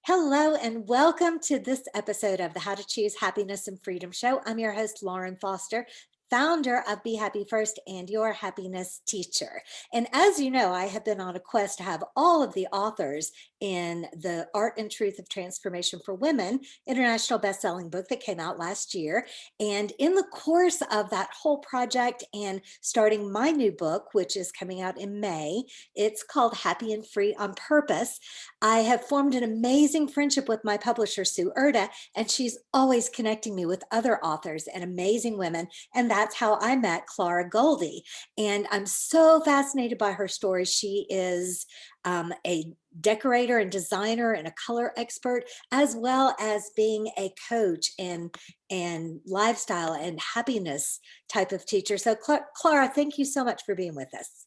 Hello and welcome to this episode of the How to Choose Happiness and Freedom Show. I'm your host, Lauren Foster, founder of Be Happy First and your happiness teacher. And as you know, I have been on a quest to have all of the authors in the Art and Truth of Transformation for Women international best-selling book that came out last year. And in the course of that whole project and starting my new book, which is coming out in May, it's called Happy and Free on Purpose. I have formed an amazing friendship with my publisher, Sue Erda, and she's always connecting me with other authors and amazing women. And that's how I met Klara Goldy. And I'm so fascinated by her story. She is a decorator and designer and a color expert, as well as being a coach and lifestyle and happiness type of teacher. So Klara, thank you so much for being with us.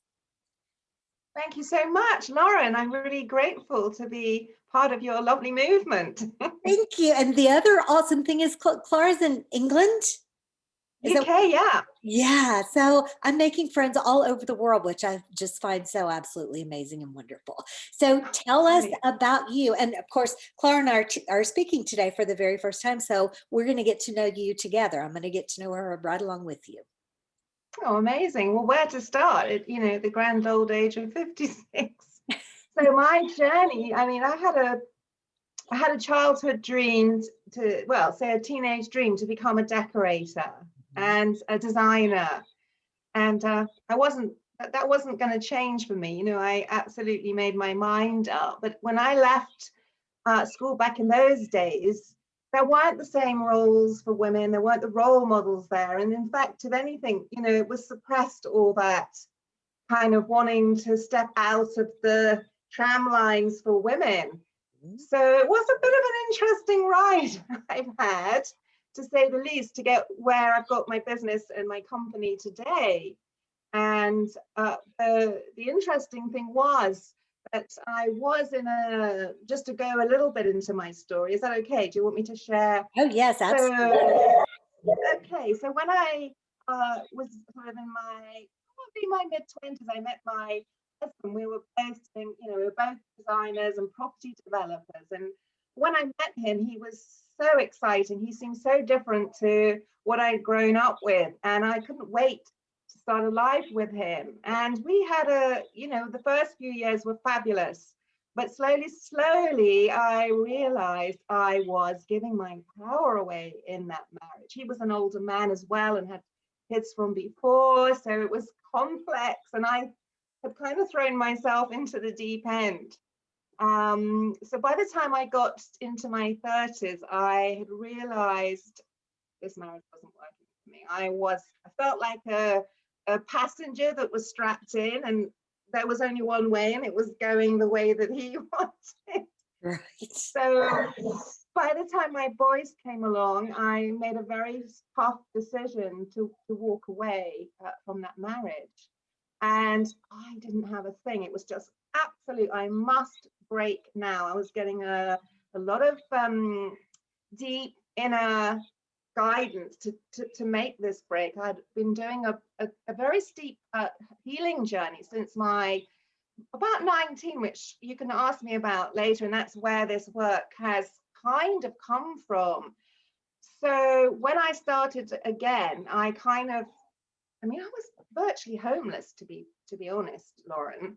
Thank you so much, Lauren. I'm really grateful to be part of your lovely movement. Thank you. And the other awesome thing is Klara's in England. UK, yeah. Yeah. So I'm making friends all over the world, which I just find so absolutely amazing and wonderful. So tell us about you. And of course, Klara and I are speaking today for the very first time. So we're going to get to know you together. I'm going to get to know her right along with you. Oh, amazing. Well, where to start? The grand old age of 56. So my journey, I had a childhood dream say a teenage dream to become a decorator and a designer. And that wasn't going to change for me. I absolutely made my mind up. But when I left school back in those days, there weren't the same roles for women. There weren't the role models there. And in fact, if anything, it was suppressed, all that kind of wanting to step out of the tram lines for women. So it was a bit of an interesting ride I've had, to say the least, to get where I've got my business and my company today. And the interesting thing was that I was just to go a little bit into my story. Is that okay? Do you want me to share? Oh, yes, absolutely. Okay, so when I was sort of in my mid-20s, I met my husband. We were both designers and property developers. And when I met him, he was so exciting. He seemed so different to what I'd grown up with. And I couldn't wait to start a life with him. And we had the first few years were fabulous. But slowly, I realized I was giving my power away in that marriage. He was an older man as well and had kids from before. So it was complex. And I had kind of thrown myself into the deep end. So by the time I got into my 30s, I had realized this marriage wasn't working for me. I felt like a passenger that was strapped in, and there was only one way, and it was going the way that he wanted. Right. So by the time my boys came along, I made a very tough decision to walk away from that marriage. And I didn't have a thing. It was just absolute, I must break now. I was getting a lot of deep inner guidance to make this break. I'd been doing a very steep healing journey since about 19, which you can ask me about later, and that's where this work has kind of come from. So when I started again, I was virtually homeless, to be honest, Lauren,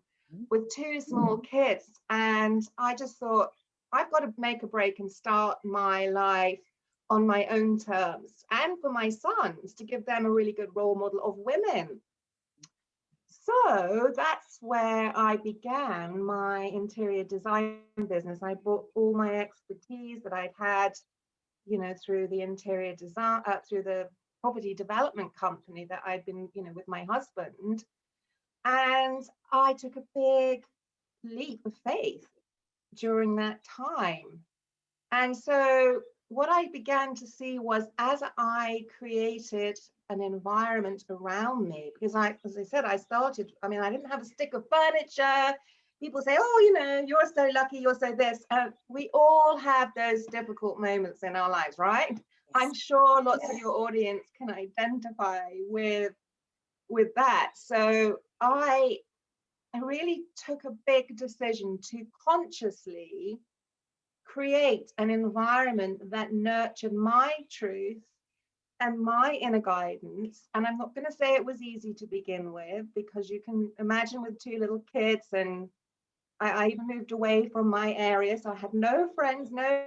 with two small kids. And I just thought, I've got to make a break and start my life on my own terms, and for my sons, to give them a really good role model of women. So that's where I began my interior design business. I brought all my expertise that I'd had, through the interior design, through the property development company that I'd been, with my husband. And I took a big leap of faith during that time. And so what I began to see was, as I created an environment around me, because as I said, I didn't have a stick of furniture. People say, oh, you're so lucky, you're so this. We all have those difficult moments in our lives, right? I'm sure lots of your audience can identify with that. So I really took a big decision to consciously create an environment that nurtured my truth and my inner guidance. And I'm not going to say it was easy to begin with, because you can imagine with two little kids, and I even moved away from my area. So I had no friends, no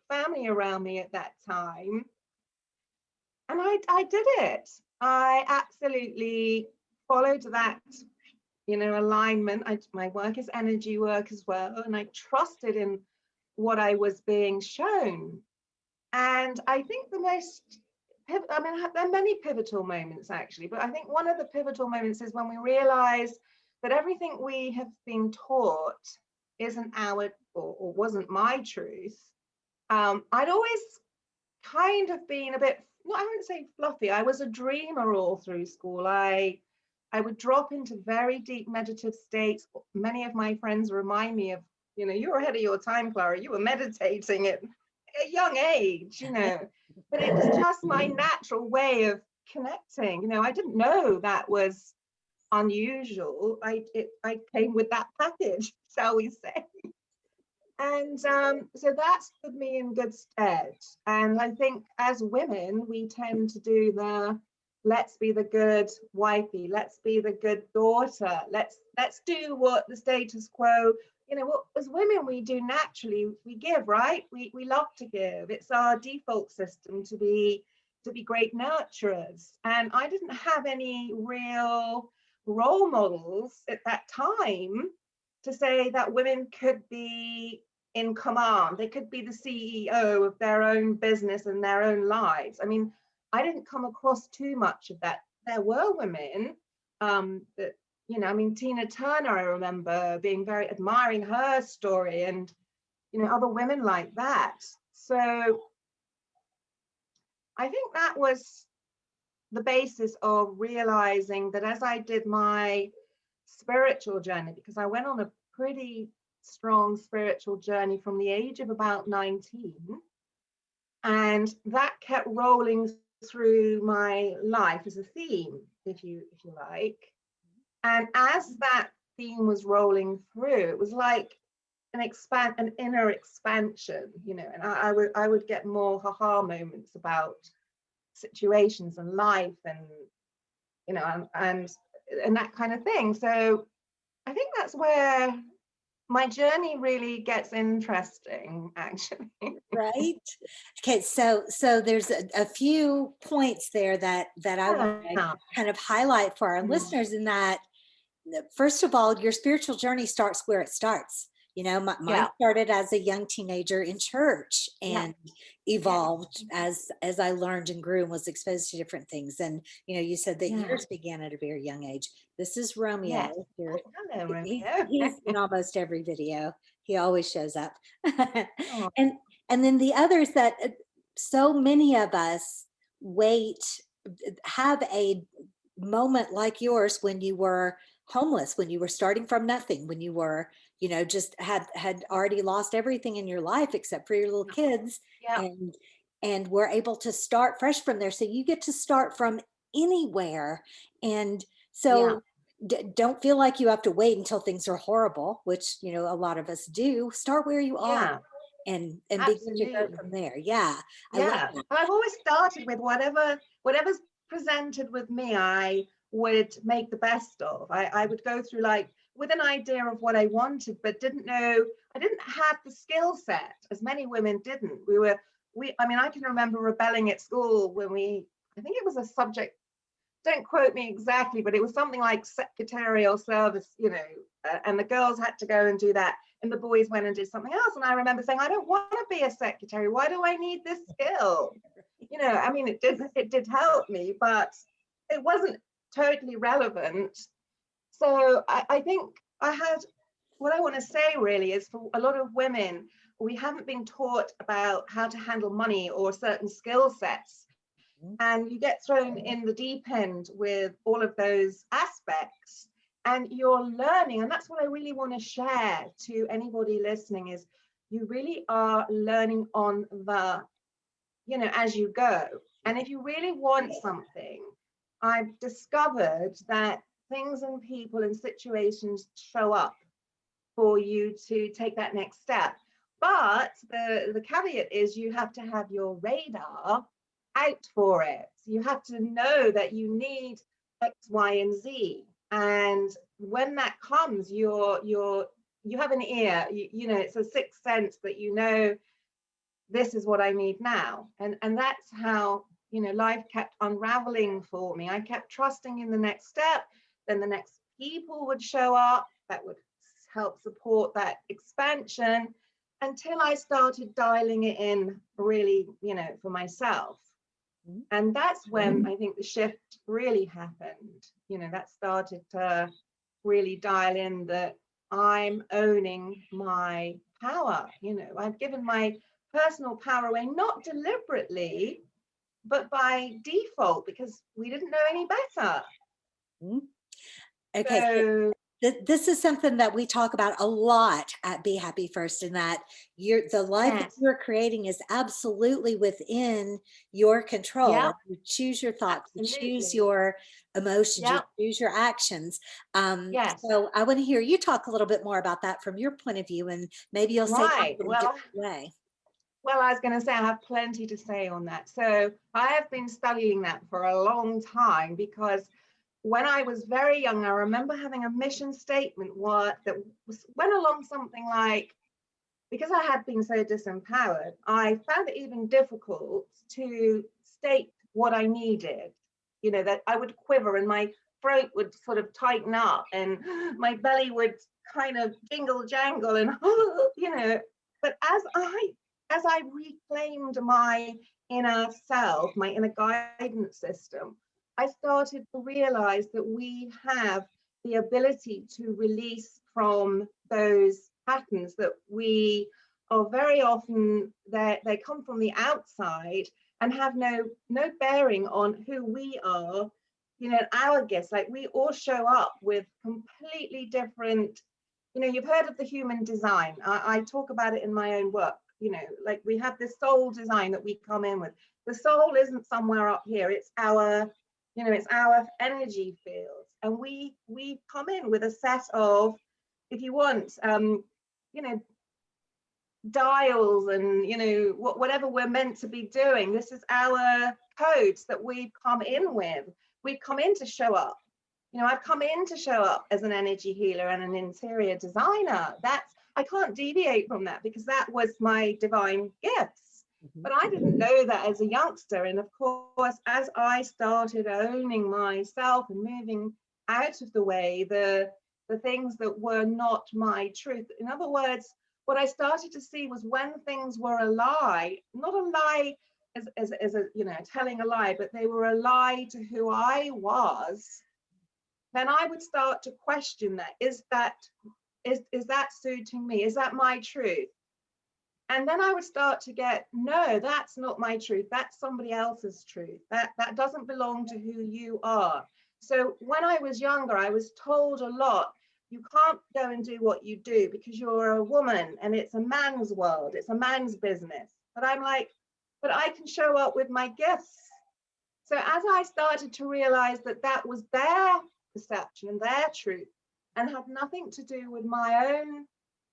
family around me at that time. And I did it. I absolutely followed that, alignment. My work is energy work as well. And I trusted in what I was being shown. And I think the most, there are many pivotal moments actually, but I think one of the pivotal moments is when we realize that everything we have been taught isn't our, or wasn't my truth. I'd always kind of been a bit, no, I wouldn't say fluffy. I was a dreamer all through school. I would drop into very deep meditative states. Many of my friends remind me of, you were ahead of your time, Klara. You were meditating at a young age, but it was just my natural way of connecting. I didn't know that was unusual. I came with that package, shall we say. And so that's put me in good stead. And I think as women, we tend to do the, let's be the good wifey, let's be the good daughter, let's do what the status quo, what as women we do naturally, we give, right? We love to give. It's our default system to be great nurturers. And I didn't have any real role models at that time to say that women could be in command. They could be the CEO of their own business and their own lives. I mean, I didn't come across too much of that. There were women that, Tina Turner, I remember being very admiring her story, and, other women like that. So I think that was the basis of realizing that as I did my spiritual journey, because I went on a pretty strong spiritual journey from the age of about 19, and that kept rolling through my life as a theme, if you like. And as that theme was rolling through, it was like an inner expansion, and I would get more ha-ha moments about situations and life, and and that kind of thing. So I think that's where my journey really gets interesting, actually. Right. Okay, so there's a few points there that I want to Yeah. kind of highlight for our listeners, in that first of all, your spiritual journey starts where it starts. Mine Yeah. started as a young teenager in church, Yeah. and evolved as I learned and grew and was exposed to different things. And you said that Yeah. yours began at a very young age. This is Yes. Romeo. Oh, hello, He's Romeo. in almost every video. He always shows up. Oh, and then the others that so many of us wait, have a moment like yours when you were homeless, when you were starting from nothing, when you were, just had already lost everything in your life except for your little kids, yeah. and were able to start fresh from there. So you get to start from anywhere. And Yeah. so don't feel like you have to wait until things are horrible, which, a lot of us do. Start where you are, Yeah. and begin to go Absolutely. from there. Yeah. I love Yeah. that. I've always started with whatever's presented with me, I would make the best of. I would go through like with an idea of what I wanted, but didn't know, I didn't have the skill set, as many women didn't. I can remember rebelling at school when I think it was a subject, don't quote me exactly, but it was something like secretarial service, and the girls had to go and do that, and the boys went and did something else. And I remember saying, I don't want to be a secretary. Why do I need this skill? It did help me, but it wasn't totally relevant. So I think what I want to say really is, for a lot of women, we haven't been taught about how to handle money or certain skill sets. And you get thrown in the deep end with all of those aspects, and you're learning. And that's what I really want to share to anybody listening, is you really are learning on the, as you go. And if you really want something, I've discovered that things and people and situations show up for you to take that next step. But the caveat is you have to have your radar out for it. You have to know that you need X, Y, and Z. And when that comes, you have an ear, you know, it's a sixth sense that you know, this is what I need now. And that's how, you know, life kept unraveling for me. I kept trusting in the next step, then the next people would show up that would help support that expansion, until I started dialing it in really, you know, for myself. And that's when I think the shift really happened. You know, that started to really dial in that I'm owning my power. You know, I've given my personal power away, not deliberately, but by default, because we didn't know any better. Okay, so this is something that we talk about a lot at Be Happy First, in that the life that Yes, you're creating is absolutely within your control. yeah, And you choose your thoughts, you choose absolutely. your emotions, you Yeah, choose your actions. yes. So I want to hear you talk a little bit more about that from your point of view, and maybe you'll say Right. something in a different way. Well, I was going to say I have plenty to say on that. So I have been studying that for a long time, because when I was very young, I remember having a mission statement that went along something like, because I had been so disempowered, I found it even difficult to state what I needed. You know, that I would quiver and my throat would sort of tighten up and my belly would kind of jingle jangle and, you know, but as I reclaimed my inner self, my inner guidance system, I started to realize that we have the ability to release from those patterns that we are very often, they come from the outside and have no bearing on who we are, you know, our gifts. Like, we all show up with completely different, you know, you've heard of the human design. I talk about it in my own work. You know, like, we have this soul design that we come in with. The soul isn't somewhere up here, it's our, you know, it's our energy fields, and we come in with a set of, if you want, you know, dials, and, you know, whatever we're meant to be doing. This is our codes that we've come in with. We've come in to show up. You know, I've come in to show up as an energy healer and an interior designer. I can't deviate from that, because that was my divine gifts. But I didn't know that as a youngster. And of course, as I started owning myself and moving out of the way, the things that were not my truth. In other words, what I started to see was, when things were a lie, not a lie as a, you know, telling a lie, but they were a lie to who I was, then I would start to question that. Is that suiting me? Is that my truth? And then I would start to get, no, that's not my truth. That's somebody else's truth. That doesn't belong to who you are. So when I was younger, I was told a lot, you can't go and do what you do because you're a woman and it's a man's world, it's a man's business. But I'm like, but I can show up with my gifts. So as I started to realize that that was their perception and their truth, and had nothing to do with my own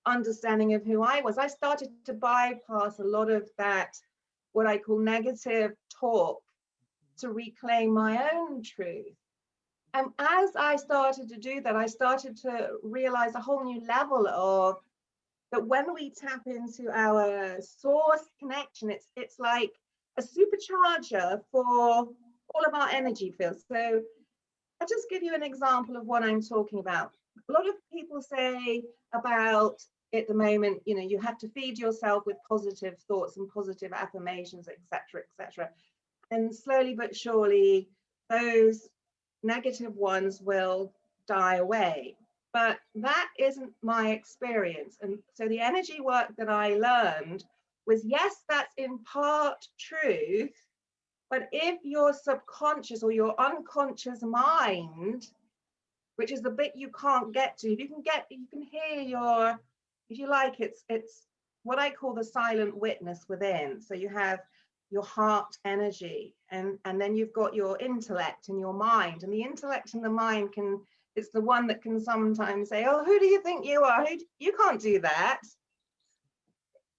understanding of who I was, I started to bypass a lot of that, what I call negative talk, to reclaim my own truth. And as I started to do that, I started to realize a whole new level of that when we tap into our source connection, it's like a supercharger for all of our energy fields. So I'll just give you an example of what I'm talking about. A lot of people say about, at the moment, you know, you have to feed yourself with positive thoughts and positive affirmations, etc., etc. And slowly but surely, those negative ones will die away. But that isn't my experience. And so the energy work that I learned was, yes, that's in part truth, but if your subconscious or your unconscious mind, which is the bit you can't get to, you can hear your, if you like, it's what I call the silent witness within. So you have your heart energy, and then you've got your intellect and your mind. And the intellect and the mind it's the one that can sometimes say, oh, who do you think you are? You can't do that.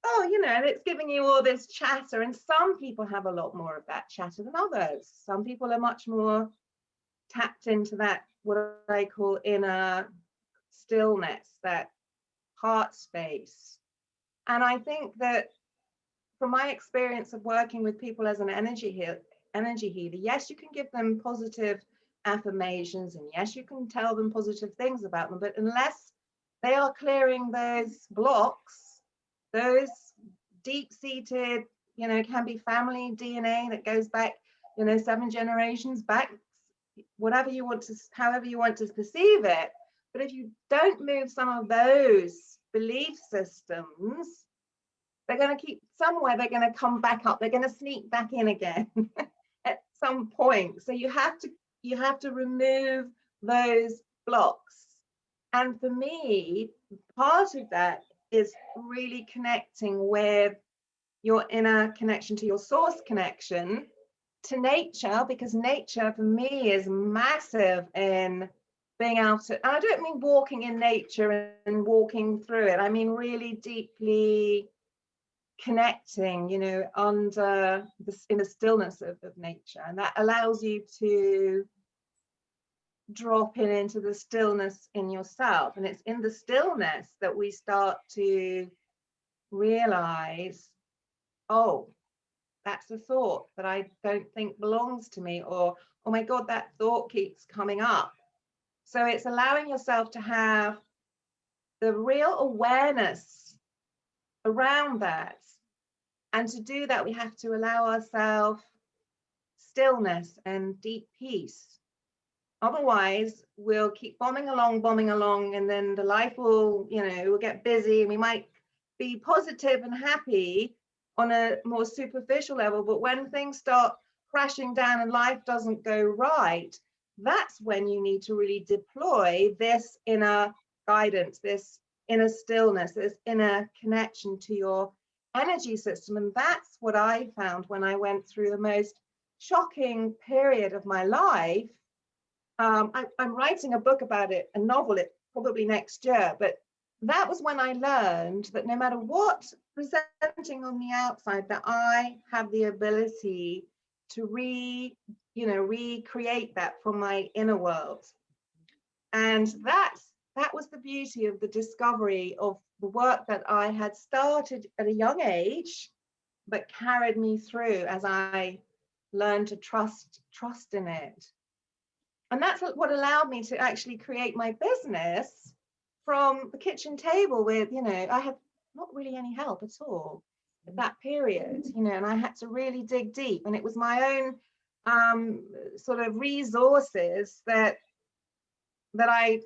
oh, and it's giving you all this chatter. And some people have a lot more of that chatter than others. Some people are much more tapped into that, what I call inner stillness, that heart space. And I think that from my experience of working with people as an energy healer, yes, you can give them positive affirmations, and yes, you can tell them positive things about them, but unless they are clearing those blocks, those deep-seated, can be family DNA that goes back, 7 generations back, whatever you want to, however you want to perceive it. But if you don't move some of those belief systems, they're going to keep somewhere, they're going to come back up, they're going to sneak back in again at some point. So you have to remove those blocks. And for me, part of that is really connecting with your inner connection to your source connection, to nature, because nature for me is massive in being able to, and I don't mean walking in nature and walking through it, I mean really deeply connecting, under in the stillness of nature. And that allows you to drop into the stillness in yourself. And it's in the stillness that we start to realize, oh, that's a thought that I don't think belongs to me, or oh my God, that thought keeps coming up. So it's allowing yourself to have the real awareness around that. And to do that, we have to allow ourselves stillness and deep peace. Otherwise, we'll keep bombing along, and then the life will, will get busy, and we might be positive and happy on a more superficial level. But when things start crashing down and life doesn't go right, that's when you need to really deploy this inner guidance, this inner stillness, this inner connection to your energy system. And that's what I found when I went through the most shocking period of my life. I'm writing a book about it, a novel, it probably next year, but that was when I learned that no matter what presenting on the outside, that I have the ability to recreate that from my inner world. And that was the beauty of the discovery of the work that I had started at a young age, but carried me through as I learned to trust in it. And that's what allowed me to actually create my business from the kitchen table with, I had not really any help at all at that period, and I had to really dig deep. And it was my own sort of resources that I,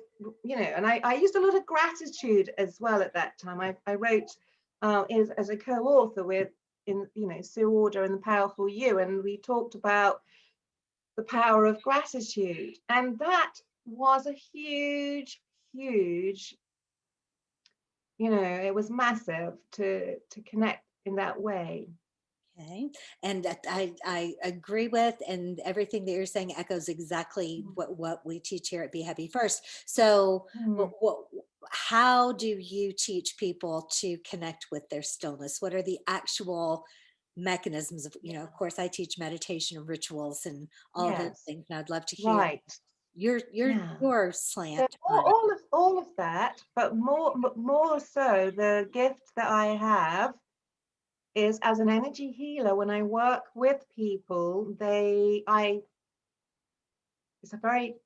and I used a lot of gratitude as well at that time. I wrote as a co-author with, Sue Order and The Powerful You, and we talked about the power of gratitude. And that was a huge, it was massive to connect in that way. Okay. And that I agree with, and everything that you're saying echoes exactly what we teach here at Be Happy First. So how do you teach people to connect with their stillness? What are the actual mechanisms of, of course I teach meditation and rituals and all of those Yes, things, and I'd love to hear right. your So slant on it. all of that, but more so the gift that I have is, as an energy healer, when I work with people, it's a very,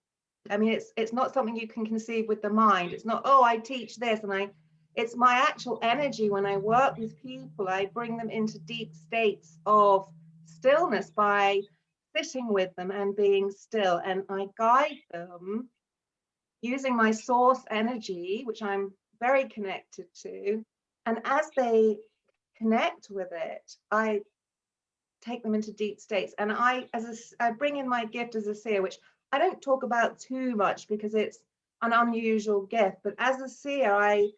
it's not something you can conceive with the mind. It's not, oh, I teach this, and it's my actual energy. When I work with people, I bring them into deep states of stillness by sitting with them and being still, and I guide them using my source energy, which I'm very connected to. And as they connect with it, I take them into deep states. And I bring in my gift as a seer, which I don't talk about too much because it's an unusual gift. But as a seer, I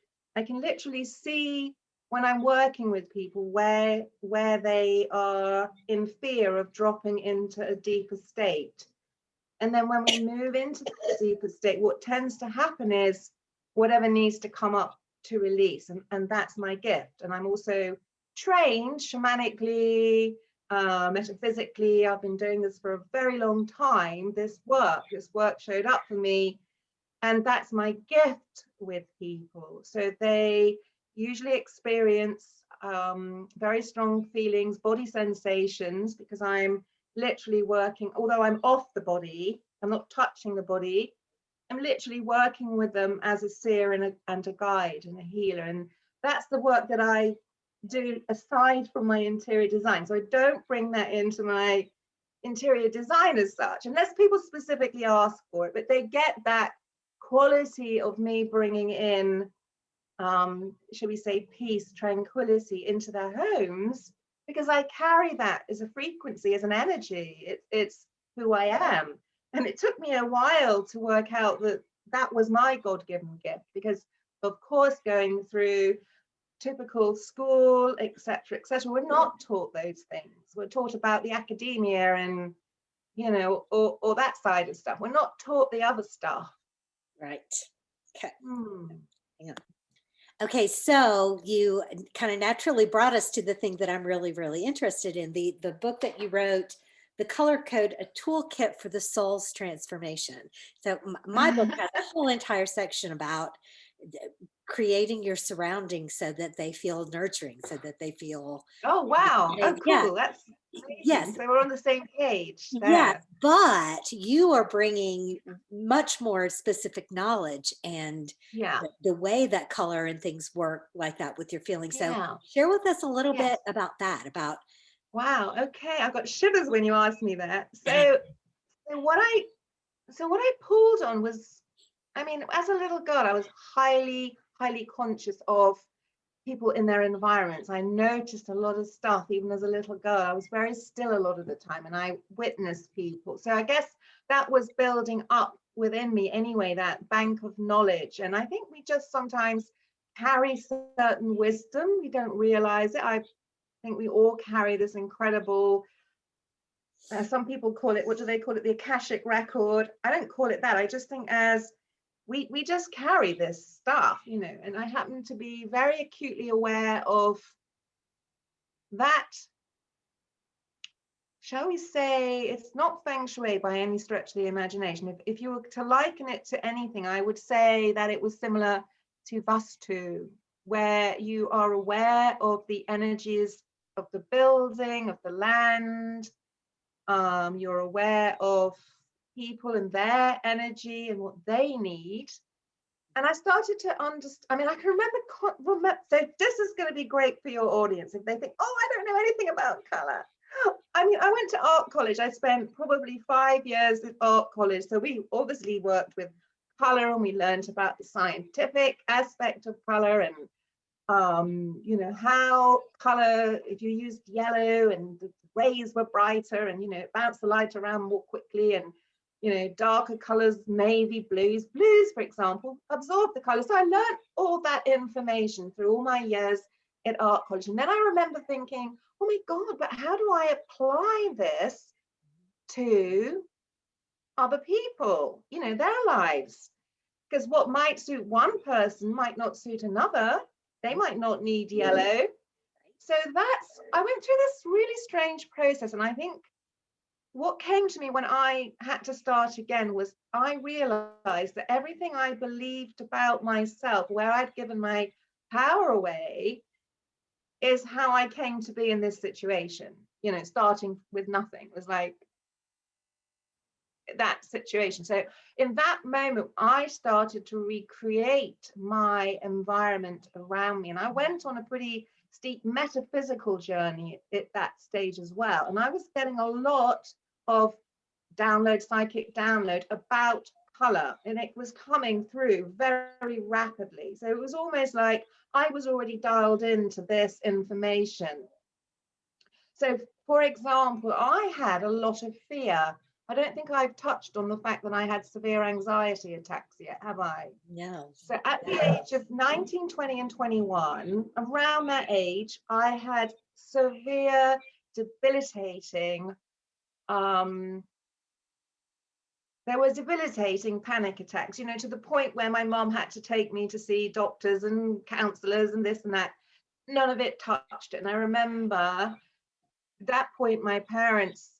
can literally see when I'm working with people where they are in fear of dropping into a deeper state. And then when we move into the deeper state, what tends to happen is whatever needs to come up to release, and that's my gift. And I'm also trained shamanically, metaphysically. I've been doing this for a very long time. This work showed up for me, and that's my gift with people. So they usually experience very strong feelings, body sensations, because I'm literally working, although I'm off the body, I'm not touching the body, I'm literally working with them as a seer and a guide and a healer. And that's the work that I do aside from my interior design. So I don't bring that into my interior design as such, unless people specifically ask for it, but they get that quality of me bringing in, shall we say, peace, tranquility into their homes, because I carry that as a frequency, as an energy. It's who I am. And it took me a while to work out that that was my God-given gift, because of course, going through typical school, etc., etc., we're not taught those things. We're taught about the academia and, you know, or that side of stuff. We're not taught the other stuff. Right. Okay. Hmm. Yeah. Okay, so you kind of naturally brought us to the thing that I'm really, really interested in, the book that you wrote, The Color Code, a toolkit for the soul's transformation. So my book has a whole entire section about creating your surroundings so that they feel nurturing, so that they feel Oh, wow. Oh, yeah, cool. That's amazing. yes, So we're on the same page yes, there. but you are bringing much more specific knowledge and Yeah. the way that color and things work like that with your feelings. So Yeah. share with us a little Yes. bit about that, about Wow. Okay. I got shivers when you asked me that. So what I pulled on was, I mean, as a little girl, I was highly, highly conscious of people in their environments. I noticed a lot of stuff even as a little girl. I was very still a lot of the time, and I witnessed people. So I guess that was building up within me anyway, that bank of knowledge. And I think we just sometimes carry certain wisdom. We don't realize it. I think we all carry this incredible, some people call it, what do they call it? The Akashic record. I don't call it that. I just think as we just carry this stuff, you know, and I happen to be very acutely aware of that. Shall we say, it's not feng shui by any stretch of the imagination. If you were to liken it to anything, I would say that it was similar to Vastu, where you are aware of the energies of the building, of the land. You're aware of people and their energy and what they need. And I started to understand. I mean, I can remember, so this is going to be great for your audience if they think, oh, I don't know anything about color. I mean, I went to art college. I spent probably 5 years at art college. So we obviously worked with color, and we learned about the scientific aspect of color, and you know, how color, if you used yellow and the rays were brighter, and, you know, it bounced the light around more quickly, and, you know, darker colors, navy blues, for example, absorb the color. So I learned all that information through all my years at art college. And then I remember thinking, oh my God, but how do I apply this to other people, you know, their lives? Because what might suit one person might not suit another. They might not need yellow. So I went through this really strange process. And I think what came to me when I had to start again was I realized that everything I believed about myself, where I'd given my power away, is how I came to be in this situation. You know, starting with nothing. It was like that situation. So in that moment, I started to recreate my environment around me. And I went on a pretty steep metaphysical journey at that stage as well. And I was getting a lot of psychic download about color, and it was coming through very rapidly. So it was almost like I was already dialed into this information. So, for example, I had a lot of fear. I don't think I've touched on the fact that I had severe anxiety attacks yet, have I? no. So at the age of 19, 20, and 21, around that age, I had severe, debilitating, there were debilitating panic attacks, you know, to the point where my mom had to take me to see doctors and counselors and this and that. None of it touched it. And I remember at that point, my parents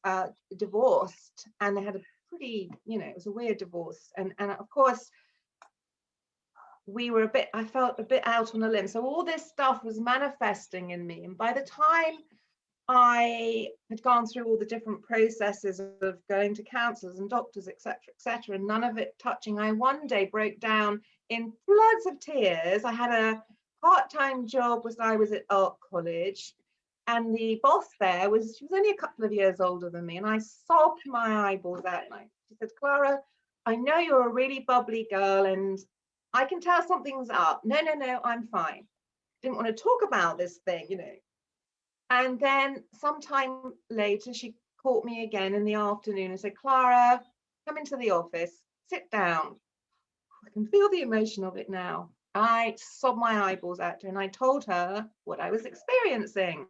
divorced, and they had a pretty, you know, it was a weird divorce. And of course, I felt a bit out on a limb. So all this stuff was manifesting in me. And by the time I had gone through all the different processes of going to counselors and doctors, etc., and none of it touching, I one day broke down in floods of tears. I had a part-time job when I was at art college, and the boss there she was only a couple of years older than me, and I sobbed my eyeballs out. And she said, Klara, I know you're a really bubbly girl, and I can tell something's up. No, I'm fine. Didn't want to talk about this thing, you know. And then sometime later, she caught me again in the afternoon and said, Klara, come into the office, sit down. I can feel the emotion of it now. I sobbed my eyeballs out to her, and I told her what I was experiencing.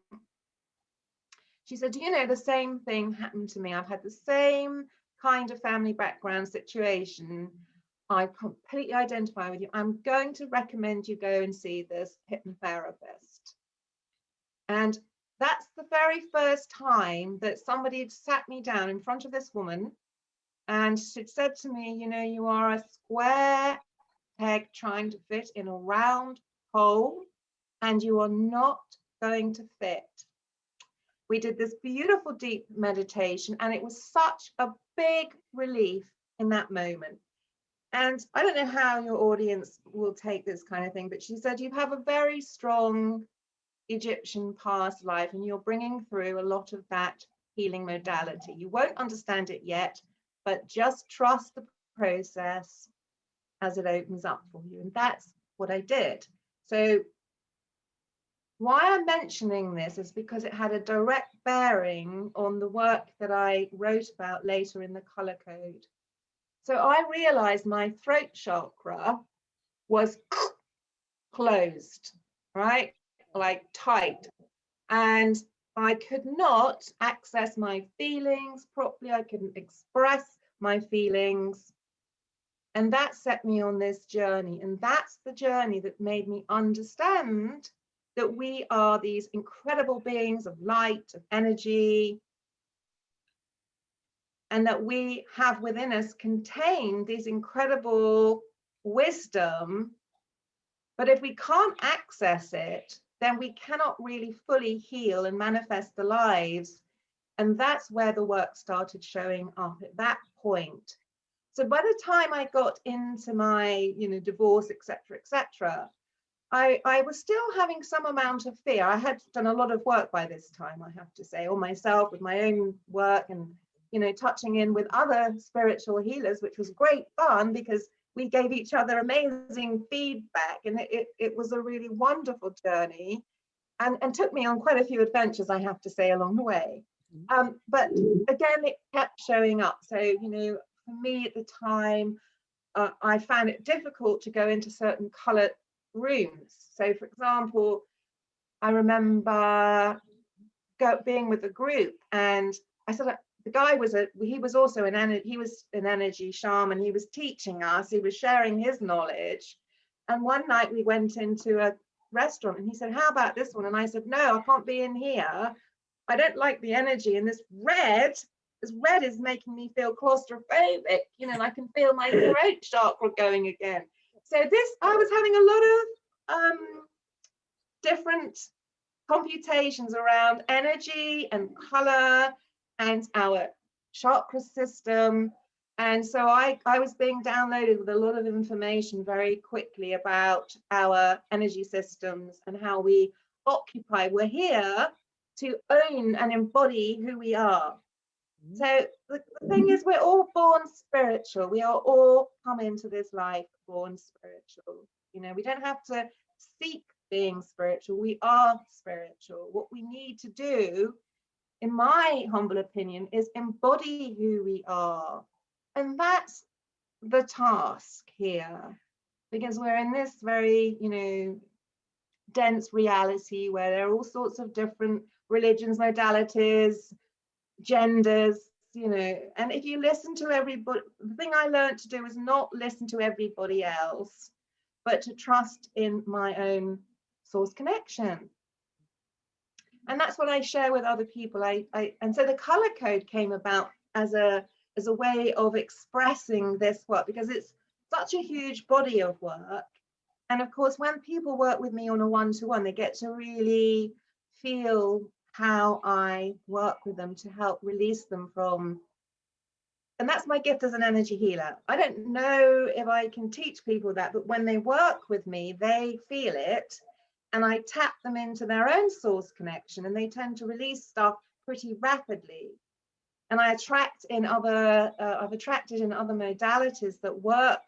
She said, you know, the same thing happened to me. I've had the same kind of family background situation. I completely identify with you. I'm going to recommend you go and see this hypnotherapist. And that's the very first time that somebody had sat me down in front of this woman, and she'd said to me, you know, you are a square peg trying to fit in a round hole, and you are not going to fit. We did this beautiful deep meditation, and it was such a big relief in that moment. And I don't know how your audience will take this kind of thing, but she said, you have a very strong Egyptian past life, and you're bringing through a lot of that healing modality. You won't understand it yet, but just trust the process as it opens up for you. And that's what I did. So why I'm mentioning this is because it had a direct bearing on the work that I wrote about later in the color code. So I realized my throat chakra was closed, right? Like tight. And I could not access my feelings properly. I couldn't express my feelings. And that set me on this journey. And that's the journey that made me understand that we are these incredible beings of light, of energy, and that we have within us contained these incredible wisdom. But if we can't access it, then we cannot really fully heal and manifest the lives. And that's where the work started showing up at that point. So by the time I got into my, you know, divorce, etc., I was still having some amount of fear. I had done a lot of work by this time, I have to say, on myself, with my own work, and, you know, touching in with other spiritual healers, which was great fun because we gave each other amazing feedback, and it was a really wonderful journey, and took me on quite a few adventures, I have to say, along the way. But again, it kept showing up. So, you know, for me at the time, I found it difficult to go into certain color rooms. So, for example, I remember being with a group, and I said, the guy he was also an energy shaman. He was teaching us, he was sharing his knowledge. And one night we went into a restaurant, and he said, how about this one? And I said, no, I can't be in here. I don't like the energy, and this red is making me feel claustrophobic, you know, and I can feel my throat chakra going again. So I was having a lot of different computations around energy and color and our chakra system. And so I was being downloaded with a lot of information very quickly about our energy systems and how we occupy. We're here to own and embody who we are. So the thing is, we're all born spiritual. We are all come into this life born spiritual. You know, we don't have to seek being spiritual. We are spiritual. What we need to do, in my humble opinion, is embody who we are. And that's the task here, because we're in this very, you know, dense reality where there are all sorts of different religions, modalities, genders, you know, and if you listen to everybody, the thing I learned to do is not listen to everybody else, but to trust in my own source connection. And that's what I share with other people. And so the color code came about as a way of expressing this work, because it's such a huge body of work. And of course, when people work with me on a one-to-one, they get to really feel how I work with them to help release them from. And that's my gift as an energy healer. I don't know if I can teach people that, but when they work with me, they feel it. And I tap them into their own source connection, and they tend to release stuff pretty rapidly. And I attract in other, I've attracted in other modalities that work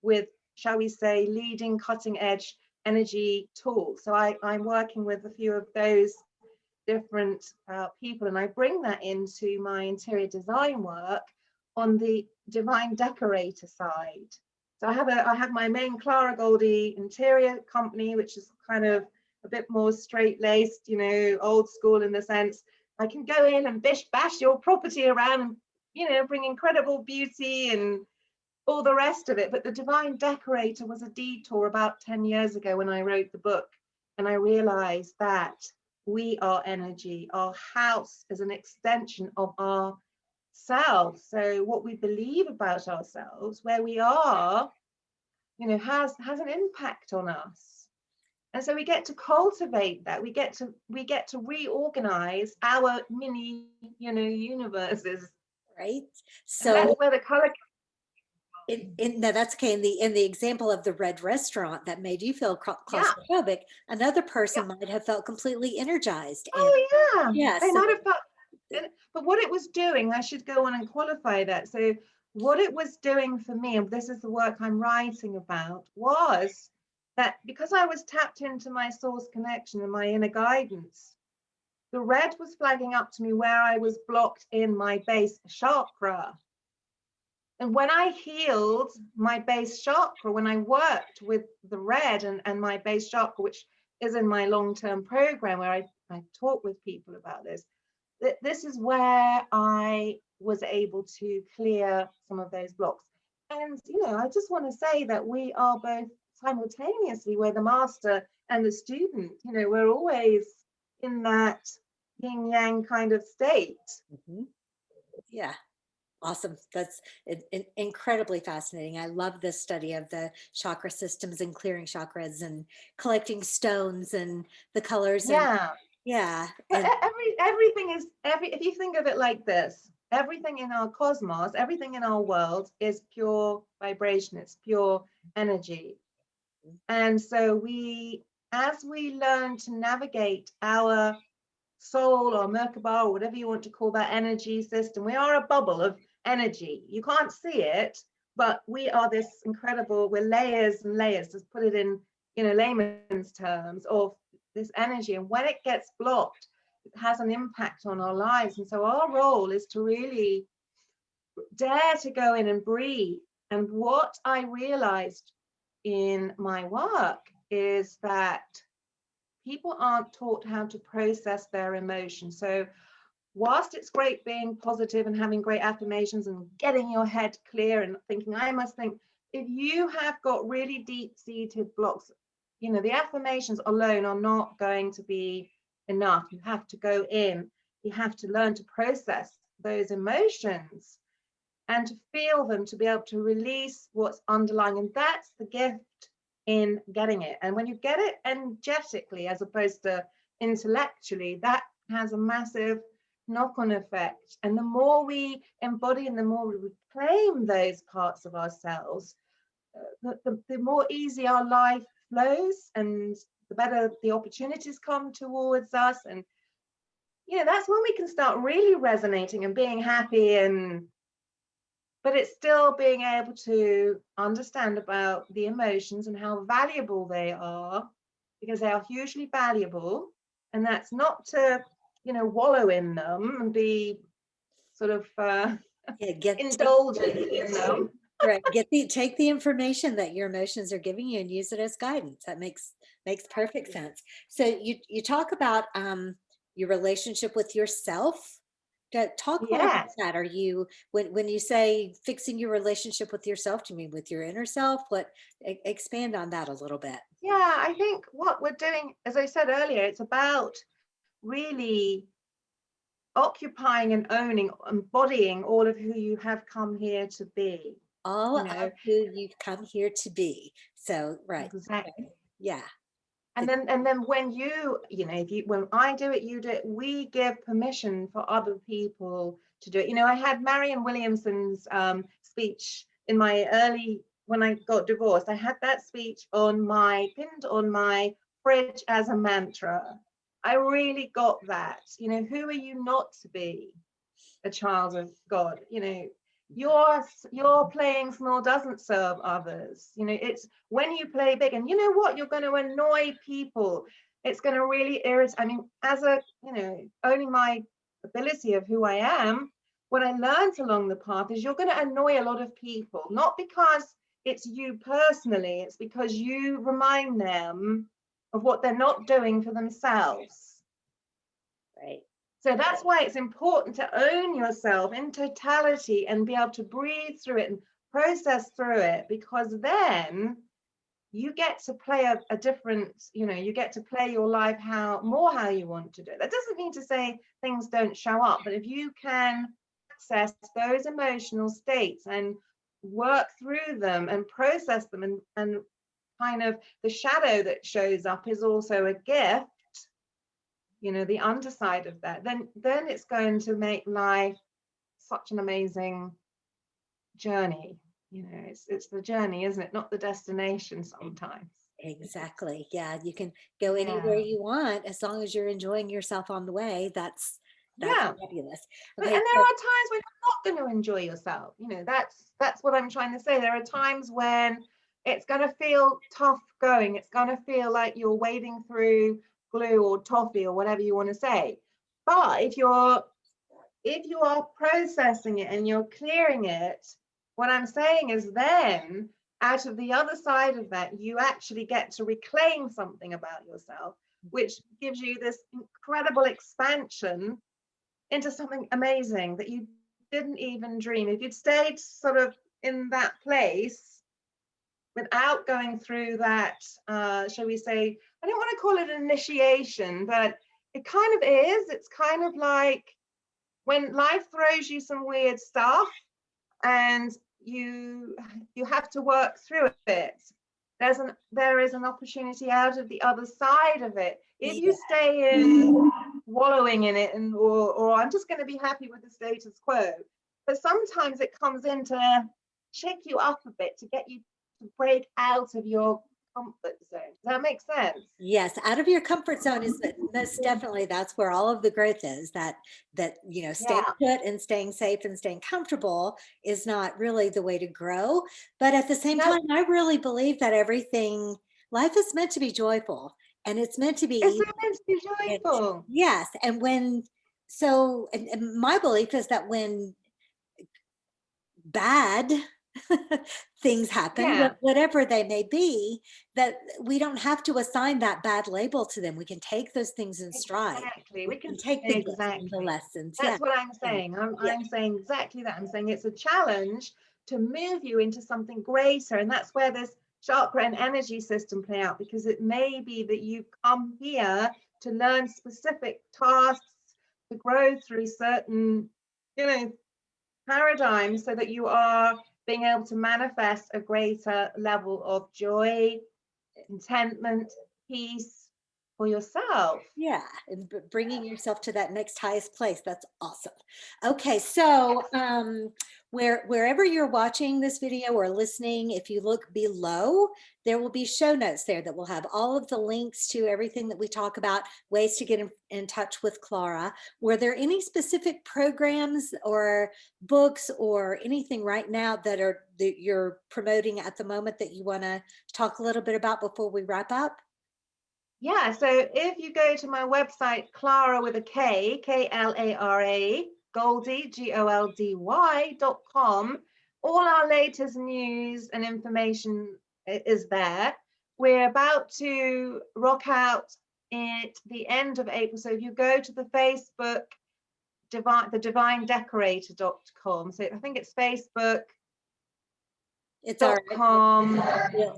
with, shall we say, leading cutting edge energy tools. So I'm working with a few of those different people, and I bring that into my interior design work on the divine decorator side. So I have my main Klara Goldy interior company, which is kind of a bit more straight-laced, you know, old school in the sense I can go in and bish bash your property around and, you know, bring incredible beauty and all the rest of it. But the divine decorator was a detour about 10 years ago when I wrote the book, and I realized that we are energy. Our house is an extension of our selves. So what we believe about ourselves, where we are, you know, has an impact on us. And so we get to cultivate that. We get to reorganize our mini, you know, universes. Right. And that's So where the color. no, that's okay. In the example of the red restaurant that made you feel Yeah. claustrophobic, another Yeah. person might have felt completely energized. And Oh yeah. yeah, They so might have felt, but what it was doing, I should go on and qualify that. So what it was doing for me, and this is the work I'm writing about, was that because I was tapped into my source connection and my inner guidance, the red was flagging up to me where I was blocked in my base chakra. And when I healed my base chakra, when I worked with the red and my base chakra, which is in my long-term program where I talk with people about this, this is where I was able to clear some of those blocks. And, you know, I just want to say that we are both simultaneously, we're the master and the student, you know, we're always in that yin yang kind of state. mhm. Yeah. Awesome. That's incredibly fascinating. I love this study of the chakra systems and clearing chakras and collecting stones and the colors and Yeah. yeah. But And everything is if you think of it like this, everything in our cosmos, everything in our world is pure vibration, it's pure energy. And so as we learn to navigate our soul or Merkaba or whatever you want to call that energy system, we are a bubble of energy. You can't see it, but we are this incredible, we're layers and layers, just put it in, you know, layman's terms, of this energy. And when it gets blocked, it has an impact on our lives. And so our role is to really dare to go in and breathe. And what I realized in my work is that people aren't taught how to process their emotions. So whilst it's great being positive and having great affirmations and getting your head clear and thinking, I must think, if you have got really deep-seated blocks, you know, the affirmations alone are not going to be enough. You have to go in, you have to learn to process those emotions and to feel them, to be able to release what's underlying. And that's the gift in getting it. And when you get it energetically as opposed to intellectually, that has a massive knock-on effect. And the more we embody and the more we reclaim those parts of ourselves, the more easy our life flows and the better the opportunities come towards us. And you know, that's when we can start really resonating and being happy, and but it's still being able to understand about the emotions and how valuable they are, because they are hugely valuable. And that's not to, you know, wallow in them and be sort of yeah, indulgent in them. right. Take the information that your emotions are giving you and use it as guidance. That makes perfect sense. So you talk about your relationship with yourself Talk more about Yes. that. Are you, when you say fixing your relationship with yourself, do you mean with your inner self? Expand on that a little bit. Yeah, I think what we're doing, as I said earlier, it's about really occupying and owning, embodying all of who you have come here to be. All You of know, who you've come here to be. So, right. Okay. exactly. Yeah. And The- then when if you when I do it, you do it, we give permission for other people to do it. I had Marianne Williamson's speech in my early, when I got divorced. I had that speech pinned on my fridge as a mantra. I really got that. Who are you not to be a child of God? Your playing small doesn't serve others. It's when you play big, and you know what, you're going to annoy people. It's going to really irritate. I mean, as a owning my ability of who I am, what I learned along the path is you're going to annoy a lot of people, not because it's you personally, it's because you remind them of what they're not doing for themselves. right. So that's why it's important to own yourself in totality and be able to breathe through it and process through it, because then you get to play a different, you get to play your life how you want to do it. That doesn't mean to say things don't show up, but if you can access those emotional states and work through them and process them, and kind of the shadow that shows up is also a gift, the underside of that, then it's going to make life such an amazing journey. It's the journey, isn't it? Not the destination sometimes. Exactly. Yeah. You can go anywhere Yeah. you want as long as you're enjoying yourself on the way. That's Yeah. fabulous. And Okay. there So, are times when you're not going to enjoy yourself. That's what I'm trying to say. There are times when it's going to feel tough going. It's going to feel like you're wading through glue or toffee or whatever you want to say. But if you are processing it and you're clearing it, what I'm saying is then out of the other side of that, you actually get to reclaim something about yourself, which gives you this incredible expansion into something amazing that you didn't even dream. If you'd stayed sort of in that place without going through that, shall we say, I don't want to call it an initiation, but it kind of is. It's kind of like when life throws you some weird stuff and you have to work through it, there is an opportunity out of the other side of it. If you yeah. stay in wallowing in it, or I'm just going to be happy with the status quo, but sometimes it comes in to shake you up a bit, to get you to break out of your comfort zone. Does that make sense? Yes, out of your comfort zone is most definitely, that's where all of the growth is. Staying Yeah. put and staying safe and staying comfortable is not really the way to grow. But at the same No, time, I really believe that life is meant to be joyful and it's meant to be it's easy. meant to be And joyful. yes, and my belief is that when bad things happen, Yeah. whatever they may be, that we don't have to assign that bad label to them. We can take those things in stride. Exactly. We We can can take the gifts and the exactly. lessons. Yeah. That's what I'm So, saying. yeah. I'm saying exactly that. I'm saying it's a challenge to move you into something greater. And that's where this chakra and energy system play out, because it may be that you come here to learn specific tasks, to grow through certain, paradigms, so that you are being able to manifest a greater level of joy, contentment, peace for yourself. Yeah, and bringing yourself to that next highest place. That's awesome. Okay, so wherever you're watching this video or listening, if you look below, there will be show notes there that will have all of the links to everything that we talk about, ways to get in touch with Klara. Were there any specific programs or books or anything right now that you're promoting at the moment that you want to talk a little bit about before we wrap up? Yeah, so if you go to my website, Klara with a K, Klara, Goldy, Goldy.com, all our latest news and information is there. We're about to rock out at the end of April. So if you go to the Facebook thedivinedecorator.com. So I think it's Facebook.com. It's all right. Yeah,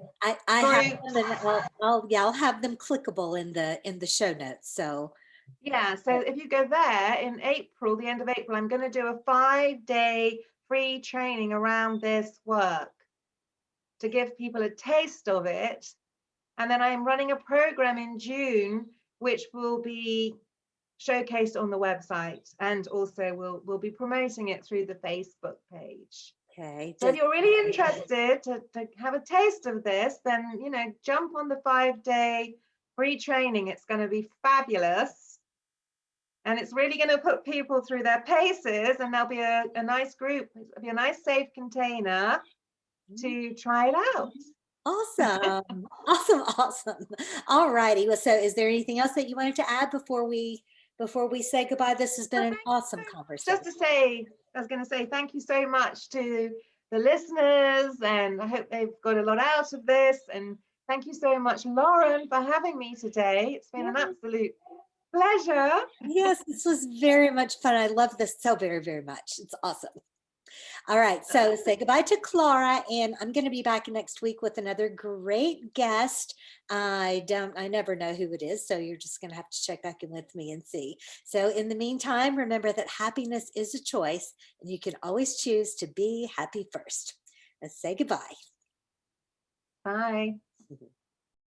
I have them, and I'll have them clickable in the show notes. So Yeah, so if you go there in April, the end of April, I'm going to do a 5-day free training around this work to give people a taste of it. And then I'm running a program in June, which will be showcased on the website, and also we'll be promoting it through the Facebook page. okay. So if you're really interested to have a taste of this, then, you know, jump on the 5-day free training. It's going to be fabulous. And it's really going to put people through their paces, and there'll be a nice group, it'll be a nice safe container to try it out. Awesome. Awesome. Awesome. All righty. Well, so is there anything else that you wanted to add before we say goodbye? This has been an awesome conversation. Just to say, I was going to say thank you so much to the listeners, and I hope they've got a lot out of this. And thank you so much, Lauren, for having me today. It's been an absolute pleasure. Yes, this was very much fun. I love this so very, very much. It's awesome. All right, so say goodbye to Klara, and I'm going to be back next week with another great guest. I never know who it is, so you're just going to have to check back in with me and see. So in the meantime, remember that happiness is a choice, and you can always choose to be happy first. Let's say goodbye. Bye.